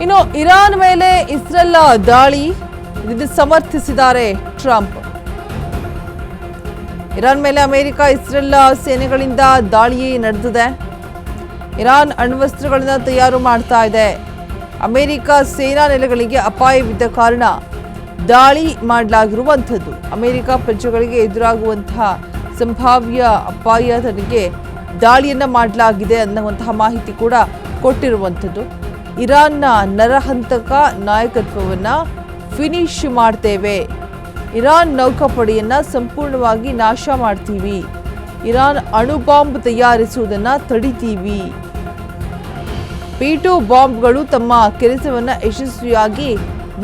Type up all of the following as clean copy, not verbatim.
ಇನ್ನು ಇರಾನ್ ಮೇಲೆ ಇಸ್ರೇಲ್ ದಾಳಿ ಇದು ಸಮರ್ಥಿಸಿದ್ದಾರೆ ಟ್ರಂಪ್. ಇರಾನ್ ಮೇಲೆ ಅಮೆರಿಕ ಇಸ್ರೇಲ್ ಸೇನೆಗಳಿಂದ ದಾಳಿ ನಡೆದಿದೆ. ಇರಾನ್ ಅಣ್ವಸ್ತ್ರಗಳನ್ನು ತಯಾರು ಮಾಡ್ತಾ ಇದೆ. ಅಮೆರಿಕ ಸೇನಾ ನೆಲೆಗಳಿಗೆ ಅಪಾಯವಿದ್ದ ಕಾರಣ ದಾಳಿ ಮಾಡಲಾಗಿರುವಂಥದ್ದು. ಅಮೆರಿಕ ಪ್ರಜೆಗಳಿಗೆ ಎದುರಾಗುವಂತಹ ಸಂಭಾವ್ಯ ಅಪಾಯ ತನಗೆ ದಾಳಿಯನ್ನ ಮಾಡಲಾಗಿದೆ ಅನ್ನುವಂತಹ ಮಾಹಿತಿ ಕೂಡ ಕೊಟ್ಟಿರುವಂಥದ್ದು. ಇರಾನ್ನ ನರಹಂತಕ ನಾಯಕತ್ವವನ್ನ ಫಿನಿಶ್ ಮಾಡ್ತೇವೆ, ಇರಾನ್ ನೌಕಾಪಡೆಯನ್ನ ಸಂಪೂರ್ಣವಾಗಿ ನಾಶ ಮಾಡ್ತೀವಿ, ಇರಾನ್ ಅಣು ಬಾಂಬ್ ತಯಾರಿಸುವುದನ್ನ ತಡಿತೀವಿ, P2 ಬಾಂಬ್ಗಳು ತಮ್ಮ ಕೆಲಸವನ್ನ ಯಶಸ್ವಿಯಾಗಿ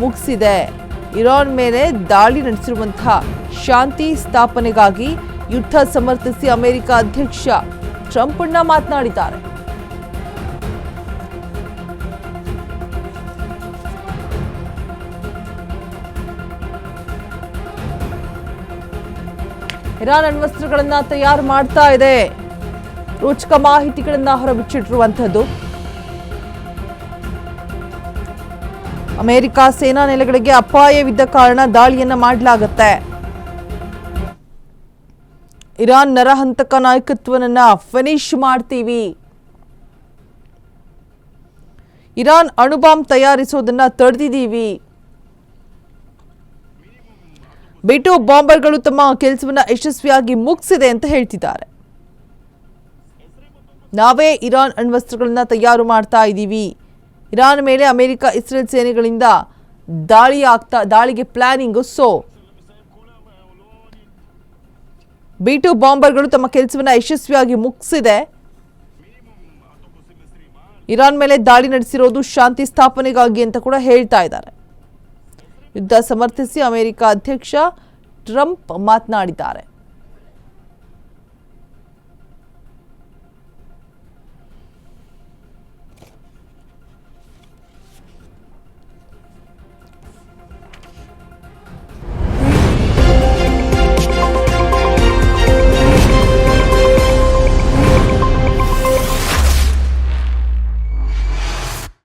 ಮುಗಿಸಿದೆ, ಇರಾನ್ ಮೇಲೆ ದಾಳಿ ನಡೆಸಿರುವಂತಹ ಶಾಂತಿ ಸ್ಥಾಪನೆಗಾಗಿ ಯುದ್ಧ ಸಮರ್ಥಿಸಿ ಅಮೆರಿಕ ಅಧ್ಯಕ್ಷ ಟ್ರಂಪ್ ಮಾತನಾಡಿದ್ದಾರೆ. ಇರಾನ್ ಅಣ್ವಸ್ತ್ರಗಳನ್ನ ತಯಾರು ಮಾಡ್ತಾ ಇದೆ. ರೋಚಕ ಮಾಹಿತಿಗಳನ್ನ ಹೊರಬಿಚ್ಚಿಟ್ಟಿರುವಂತದ್ದು. ಅಮೆರಿಕ ಸೇನಾ ನೆಲೆಗಳಿಗೆ ಅಪಾಯವಿದ್ದ ಕಾರಣ ದಾಳಿಯನ್ನ ಮಾಡಲಾಗುತ್ತೆ. ಇರಾನ್ ನರಹಂತಕ ನಾಯಕತ್ವವನ್ನ ಫಿನಿಶ್ ಮಾಡ್ತೀವಿ, ಇರಾನ್ ಅಣುಬಾಂಬ್ ತಯಾರಿಸೋದನ್ನ ತಡೆದಿದ್ದೀವಿ, P2 ಬಾಂಬರ್ಗಳು ತಮ್ಮ ಕೆಲಸವನ್ನ ಯಶಸ್ವಿಯಾಗಿ ಮುಗಿಸಿದೆ ಅಂತ ಹೇಳ್ತಿದ್ದಾರೆ. ನಾವೇ ಇರಾನ್ ಅಣ್ವಸ್ತ್ರಗಳನ್ನ ತಯಾರು ಮಾಡ್ತಾ ಇದ್ದೀವಿ. ಇರಾನ್ ಮೇಲೆ ಅಮೆರಿಕ ಇಸ್ರೇಲ್ ಸೇನೆಗಳಿಂದ ದಾಳಿಗೆ ಪ್ಲಾನಿಂಗ್. P2 ಬಾಂಬರ್ಗಳು ತಮ್ಮ ಕೆಲಸವನ್ನ ಯಶಸ್ವಿಯಾಗಿ ಮುಗಿಸಿದೆ. ಇರಾನ್ ಮೇಲೆ ದಾಳಿ ನಡೆಸಿರೋದು ಶಾಂತಿ ಸ್ಥಾಪನೆಗಾಗಿ ಅಂತ ಕೂಡ ಹೇಳ್ತಾ ಇದ್ದಾರೆ. ಯುದ್ಧ ಸಮರ್ಥಿಸಿ ಅಮೆರಿಕ ಅಧ್ಯಕ್ಷ ಟ್ರಂಪ್ ಮಾತನಾಡಿದ್ದಾರೆ.